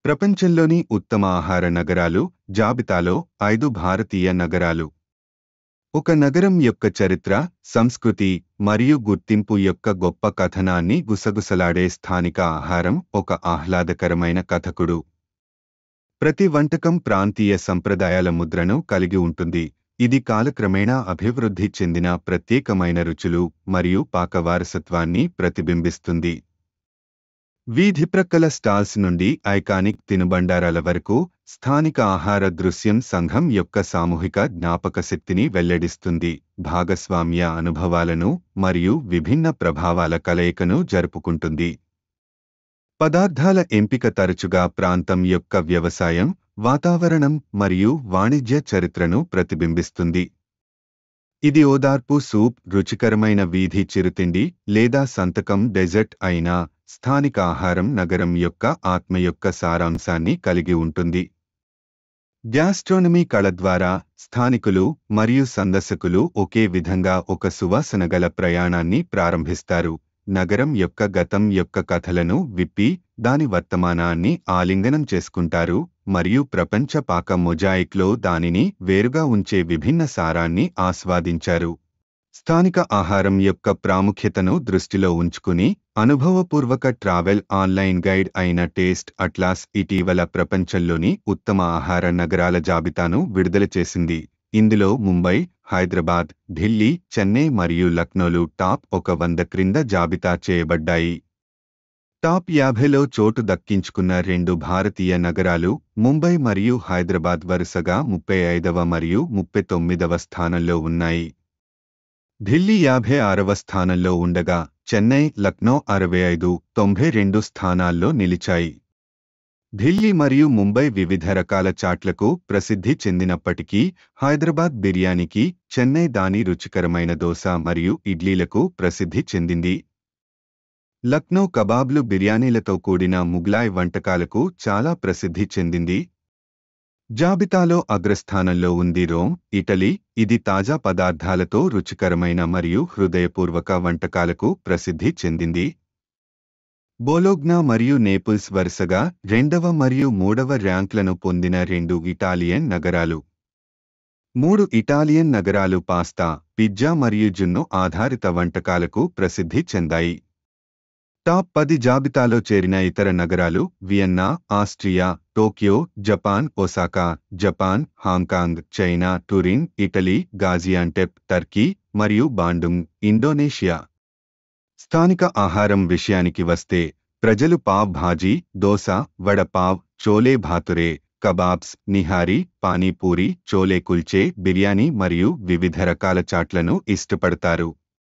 ప్రపంచంలోని ఉత్తమ ఆహార నగరాలు జాబితాలో 5 భారతీయ నగరాలు. ఒక నగరం యొక్క చరిత్ర, సంస్కృతి మరియు గుర్తింపు యొక్క గొప్ప కథనాన్ని గుసగుసలాడే స్థానిక ఆహారం ఒక ఆహ్లాదకరమైన కథకుడు. ప్రతి వంటకం ప్రాంతీయ సంప్రదాయాల ముద్రను కలిగి ఉంటుంది. ఇది కాలక్రమేణా అభివృద్ధి చెందిన ప్రత్యేకమైన రుచులు మరియు పాక వారసత్వాన్ని ప్రతిబింబిస్తుంది. వీధి ప్రక్కల స్టాల్స్ నుండి ఐకానిక్ తినుబండారాల వరకు స్థానిక ఆహార దృశ్యం సంఘం యొక్క సామూహిక జ్ఞాపకశక్తిని వెల్లడిస్తుంది, భాగస్వామ్య అనుభవాలను మరియు విభిన్న ప్రభావాల కలయికను జరుపుకుంటుంది. పదార్థాల ఎంపిక తరచుగా ప్రాంతం యొక్క వ్యవసాయం, వాతావరణం మరియు వాణిజ్య చరిత్రను ప్రతిబింబిస్తుంది. ఇది ఓదార్పు సూప్, రుచికరమైన వీధి చిరుతిండి లేదా సంతకం డెజర్ట్ అయినా, స్థానిక ఆహారం నగరం యొక్క ఆత్మ యొక్క సారాంశాన్ని కలిగి ఉంటుంది. గ్యాస్ట్రోనమీ కళ ద్వారా స్థానికులు మరియు సందర్శకులు ఒకే విధంగా ఒక సువాసనగల ప్రయాణాన్ని ప్రారంభిస్తారు. నగరం యొక్క గతం యొక్క కథలను విప్పి దాని వర్తమానాన్ని ఆలింగనం చేసుకుంటారు మరియు ప్రపంచ పాక మొజాయిక్లో దానిని వేరుగా ఉంచే విభిన్న సారాన్ని ఆస్వాదించారు. స్థానిక ఆహారం యొక్క ప్రాముఖ్యతను దృష్టిలో ఉంచుకుని అనుభవపూర్వక ట్రావెల్ ఆన్లైన్ గైడ్ అయిన టేస్ట్ అట్లాస్ ఇటీవల ప్రపంచంలోని ఉత్తమ ఆహార నగరాల జాబితాను విడుదల చేసింది. ఇందులో ముంబై, హైదరాబాద్, ఢిల్లీ, చెన్నై మరియు లక్నోలు టాప్ 100 క్రింద జాబితా చేయబడ్డాయి. టాప్ 50లో చోటు దక్కించుకున్న 2 భారతీయ నగరాలు ముంబై మరియు హైదరాబాద్ వరుసగా 35వ మరియు 39వ స్థానంలో ఉన్నాయి. ఢిల్లీ 56వ స్థానంలో ఉండగా చెన్నై, లక్నో 65, 92 స్థానాల్లో నిలిచాయి. ఢిల్లీ మరియు ముంబై వివిధ రకాల చాట్లకు ప్రసిద్ధి చెందినప్పటికీ, హైదరాబాద్ బిర్యానీకి, చెన్నై దాని రుచికరమైన దోస మరియు ఇడ్లీలకు ప్రసిద్ధి చెందింది. లక్నో కబాబ్లు బిర్యానీలతో కూడిన ముగ్లాయ్ వంటకాలకు చాలా ప్రసిద్ధి చెందింది. జాబితాలో అగ్రస్థానంలో ఉంది రోమ్, ఇటలీ. ఇది తాజా పదార్థాలతో రుచికరమైన మరియు హృదయపూర్వక వంటకాలకు ప్రసిద్ధి చెందింది. బోలోగ్నా మరియు నేపుల్స్ వరుసగా 2వ మరియు 3వ ర్యాంక్లను పొందిన 2 ఇటాలియన్ నగరాలు. 3 ఇటాలియన్ నగరాలు పాస్తా, పిజ్జా మరియు జున్ను ఆధారిత వంటకాలకు ప్రసిద్ధి చెందాయి. టాప్ 10 జాబితాలో చేరిన ఇతర నగరాలు Vienna, Austria, Tokyo, Japan, Osaka, Japan, Hong Kong, China, Turin, Italy, Gaziantep, Turkey మరియు బాండుంగ్, ఇండోనేషియా. స్థానిక ఆహారం విషయానికి వస్తే, ప్రజలు పావ్ భాజీ, దోస, వడ పావ్, చోలే భాతురే, కబాబ్స్, నిహారీ, పానీపూరి, చోలే కుల్చే, బిర్యానీ మరియు వివిధ రకాల చాట్లను ఇష్టపడతారు.